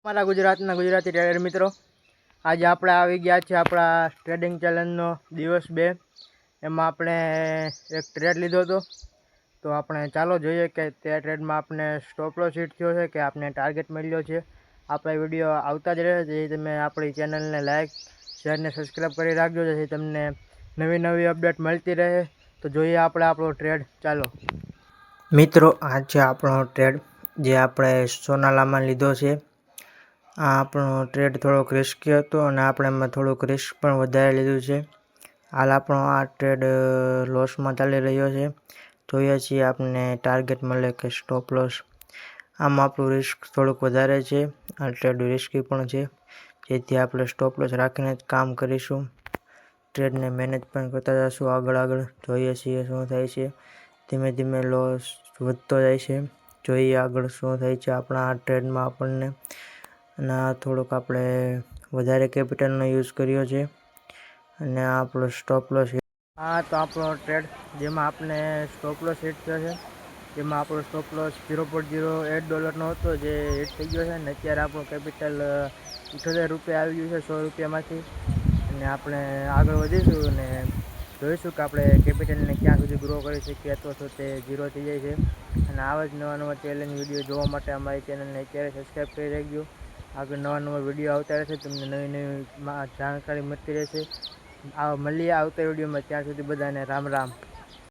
મારા ગુજરાતના ગુજરાતી ટ્રેડર મિત્રો, આજે આપણે આવી ગયા છે આપણા ટ્રેડિંગ ચેલેન્જનો દિવસ 2. એમાં આપણે એક ટ્રેડ લીધો હતો. તો આપણે ચાલો જોઈએ કે તે ટ્રેડમાં આપણે સ્ટોપ લોસ હિટ થયો છે કે આપણે ટાર્ગેટ મળ્યો છે. આપણા વિડીયો આવતા જ રહે, જેથી તમે આપણી ચેનલને લાઇક શેર ને સબસ્ક્રાઈબ કરી રાખજો, જેથી તમને નવી નવી અપડેટ મળતી રહે. તો જોઈએ આપણે આપણો ટ્રેડ. ચાલો મિત્રો, આ છે આપણો ટ્રેડ જે આપણે સોનાલામાં લીધો છે. આ આપણો ટ્રેડ થોડોક રિસ્કી હતો અને આપણે એમાં થોડુંક રિસ્ક પણ વધારે લીધું છે. હાલ આપણો આ ટ્રેડ લોસમાં ચાલી રહ્યો છે. જોઈએ છીએ આપણને ટાર્ગેટ મળે કે સ્ટોપ લોસ. આમાં આપણું રિસ્ક થોડુંક વધારે છે. આ ટ્રેડ રિસ્કી પણ છે, જેથી આપણે સ્ટોપ લોસ રાખીને જ કામ કરીશું. ટ્રેડને મેનેજ પણ કરતા જઈશું. આગળ જોઈએ છીએ શું થાય છે. ધીમે ધીમે લોસ વધતો જાય છે. જોઈએ આગળ શું થાય છે આપણા આ ટ્રેડમાં આપણને. અને આ થોડુંક આપણે વધારે કેપિટલનો યુઝ કર્યો છે અને આ આપણો સ્ટોપ લોસ. હા, તો આપણો ટ્રેડ જેમાં આપણે સ્ટોપ લોસ હિટ થયો છે, જેમાં આપણો સ્ટોપ લોસ $0.08 હતો, જે હિટ થઈ ગયો છે. અને અત્યારે આપણું કેપિટલ ₹78 આવી ગયું છે 100 રૂપિયામાંથી. અને આપણે આગળ વધીશું અને જોઈશું કે આપણે કેપિટલને ક્યાં સુધી ગ્રો કરી શકીએ, અથવા તો તે 0 થઈ જાય છે. અને આવા જ નવા ચેલેન્જ વિડીયો જોવા માટે અમારી ચેનલને અત્યારે સબસ્ક્રાઈબ કરી રાખજો. આગળ નવા વિડીયો આવતા રહેશે, તમને નવી નવી જાણકારી મળતી રહેશે. મળીએ આવતા વિડીયોમાં. ત્યાં સુધી બધાને રામ રામ.